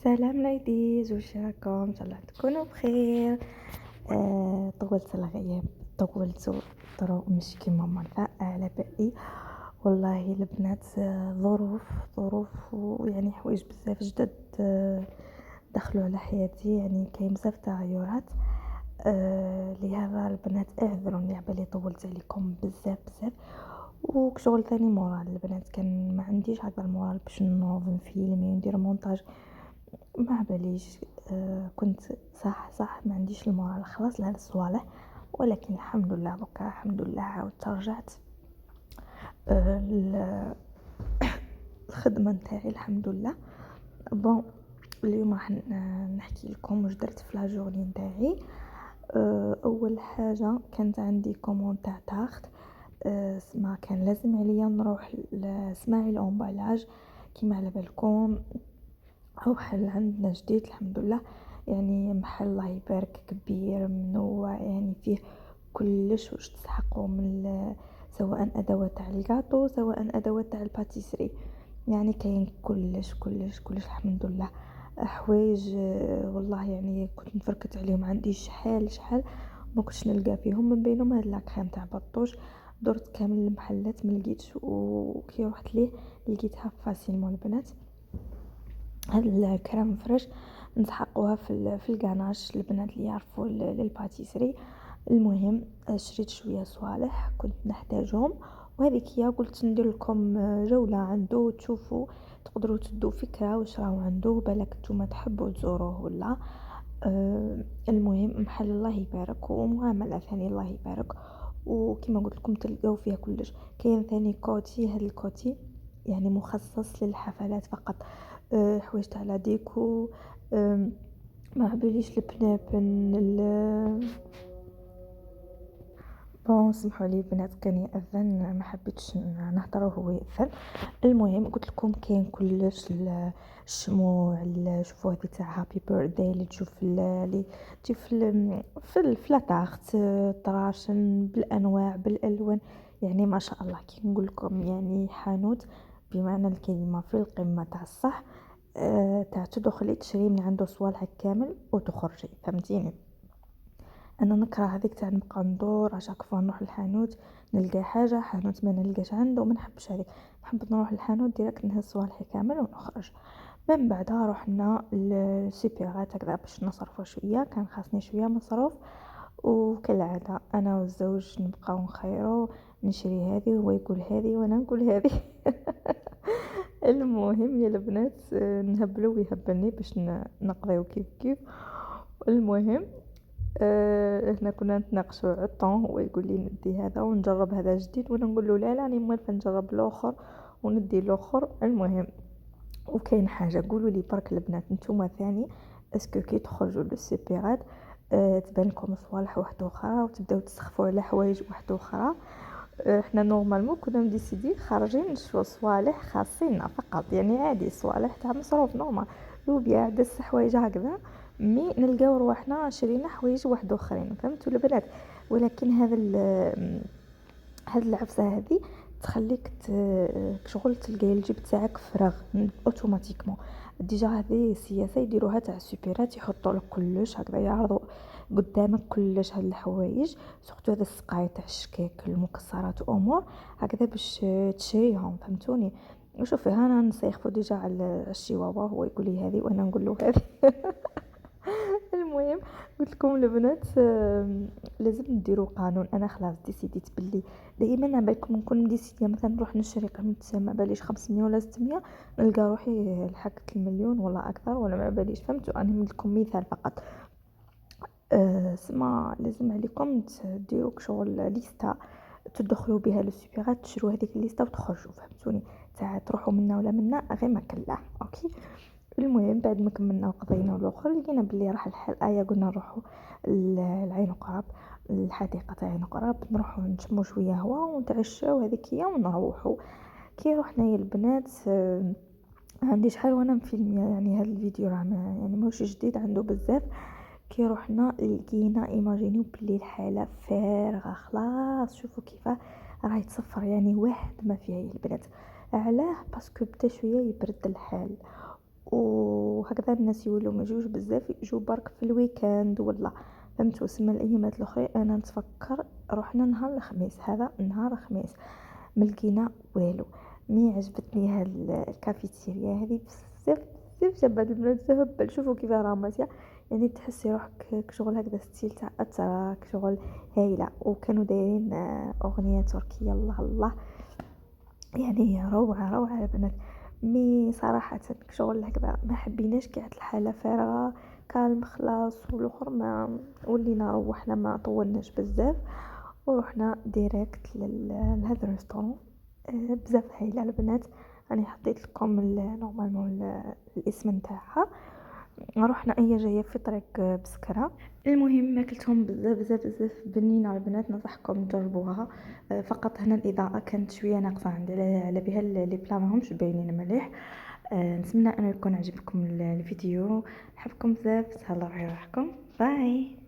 سلام ليديز، وش راكم؟ ان شاء الله تكونوا بخير. طولت الغياب، طولت طرق مش كيما مرة على بالي. والله البنات، ظروف ويعني حوايج بزاف جدد دخلوا على حياتي، يعني كاين بزاف تغيرات. لهذا البنات اعذروني على بالي طولت عليكم بزاف. وكشغل ثاني مورال البنات، كان ما عنديش هكذا المورال باش نوض فيلم وندير مونتاج، ما باليش. كنت صح ما عنديش المورال خلاص لهاد الصوالح، ولكن الحمد لله بكا الحمد لله عاودت رجعت آه الخدمه نتاعي الحمد لله. بون، اليوم راح نحكي لكم واش درت في لا جورني نتاعي. اول حاجه كانت عندي كوموند تاع تاخت. سما كان لازم عليا نروح لسماعي الامبالاج. كيما على بالكم هو محل عندنا جديد الحمد لله، يعني محل الله يبارك كبير منوع، يعني فيه كلش واش تسحقوا من سواء ادوات تاع الكاطو سواء ادوات تاع الباتيسري، يعني كاين كلش الحمد لله. حوايج والله يعني كنت نفركت عليهم، عندي شحال ما كنتش نلقى فيهم، من بينهم هاد لاكريم تاع بطوش. درت كامل المحلات ما لقيتش، وكي رحت ليه لقيتها فاسيلمون البنات. هاد الكريم فريش نسحقوها في الكناش البنات اللي يعرفوا للباتيسري. المهم شريت شويه صوالح كنت نحتاجهم، وهذيك هي قلت ندير لكم جوله عنده تشوفوا، تقدروا تدوا فكره واش راهو عنده، بالك نتوما تحبوا تزوروه ولا. المهم محل الله يبارك، ومعامله ثاني الله يبارك، وكما قلت لكم تلقاو فيها كلش. كاين ثاني كوتي، هذا الكوتي يعني مخصص للحفلات فقط. حوايج تاع لا ديكو، ما باليش البنابن بون سمحوا لي بنات كان يأذن، ما حبيتش نهضر وهو يأذن. المهم قلت لكم كاين كلش، الشموع شوفوا هذه تاع هابي بيرثداي اللي تشوف اللي تجي في لاطارت، طراشن بالانواع بالالوان، يعني ما شاء الله كي نقول لكم يعني حانوت بمعنى الكلمه في القمه تاع الصح. تاع تدخلي تشري من عنده صوالح كامل وتخرجي، فهمتيني؟ انا نكره هذيك تاع نبقى ندور عشاك فوا نروح للحانوت نلقى حانوت ما نلقاش عنده، وما نحبش هذيك. نحب نروح للحانوت ديريكت نهز صوالحي كامل ونخرج. من بعدها رحنا للسوبرات هكذا باش نصرفوا شويه، كان خاصني شويه مصروف، وكالعاده انا والزوج نبقاو نخيرو، نشري هذه وهو يقول هذه وانا نقول هذه. المهم يا البنات، نهبلو ويهبلني باش نقضيو كيف. المهم احنا كنا نتناقشوا على الطون، هو يقول لي ندي هذا ونجرب هذا جديد، وانا نقول له لا راني موالفه نجرب الاخر وندي الاخر. المهم وكاين حاجه قولوا لي برك البنات نتوما ثاني، اسكو كي تخرجوا للسيبيرات تبان لكم صوالح واحده اخرى وتبداو تسخفوا على حوايج واحده اخرى؟ احنا نورمالمون كنا مديسيدي خارجين نشرو صوالح خاصيننا فقط، يعني عادي صوالح تاع مصروف نورمال، لوبيا دس حوايج هكذا، مي نلقاو رواحنا شرينا حوايج واحد اخرين، فهمتوا البنات؟ ولكن هاد العفسه هذه تخليك شغل تلقاي الجيب تاعك فراغ اوتوماتيكمون. ديجا هذه سياسه يديروها تاع السوبرات، يحطوا لك كلش هكذا، يعرضوا قدامك كلش هاد الحوايج، سورتو هذا السقاي تاع الشكاك المكسرات وامور هكذا باش تشريهم، فهمتوني؟ وشوفي انا نسيخفو ديجا على الشيواوا، هو يقول لي هذه وانا نقول له هذه. المهم قلت لكم البنات، لازم نديروا قانون. انا خلاص ديسيديت باللي دائما بالكم نكون ديسيديه مثلا نروح نشري قيمه ما باليش 500 ولا 600، نلقى روحي لحقت المليون ولا اكثر ولا ما باليش، فهمتوا؟ انا نمد لكم مثال فقط. سما لازم عليكم ديروا شغل ليستا تدخلوا بها للسوبرات، تشروا هذيك الليسته وتخرجوا، فهمتوني؟ تاع تروحوا منا ولا منا غير ما كلا اوكي. المهم بعد ما كملنا وقضينا الاخر لقينا بلي راح الحال، قلنا نروحوا العين قراب، الحديقه تاع عين قراب، نروحوا نشموا شويه هواء ونتعشوا هذيك هي ونروحوا. كي رحنا يا البنات، عندي شحال وانا مفيلم، يعني هذا الفيديو راه يعني ماهوش جديد عنده بزاف. كي رحنا لقينا ايماجينيو بلي الحاله فارغه خلاص، شوفوا كيف راه يتصفر، يعني واحد ما فيها يا البنات. علاه؟ باسكو بدا شويه يبرد الحال، وهكذا الناس يولوا ما يجوش بزاف، يجوا برك في الويكاند ولا فهمتوا. سما الايامات الاخرى انا نتفكر رحنا نهار الخميس، هذا نهار الخميس ما لقينا والو. مي عجبتني هاد الكافيتيريا هذه بزاف بزاف، جابت البنات تهبل. شوفوا كيف رامسيا، يعني تحسي روحك كشغل هكذا ستيل تاع اتراك شغل هايله. وكانوا دايرين اغنيه تركيه الله الله، يعني روعه روعه البنات. مي صراحه شغل هكذا ما حبيناش كاع الحاله فارغه كالم خلاص. والاخر ما ولينا روحنا ما طولناش بزاف ورحنا ديريكت لهذا الريستورون. بزاف هايله البنات. راني حطيت لكم نورمالمون الاسم نتاعها. رحنا اي جايه في طريق بسكره. المهم ماكلتهم بزاف بزاف بزاف بنينه البنات، ننصحكم تجربوها. فقط هنا الاضاءه كانت شويه ناقصه عندي، على بها لي بلا ماهمش باينين مليح. نتمنى انه يكون عجبكم الفيديو. نحبكم بزاف، تهلاو على روحكم، باي.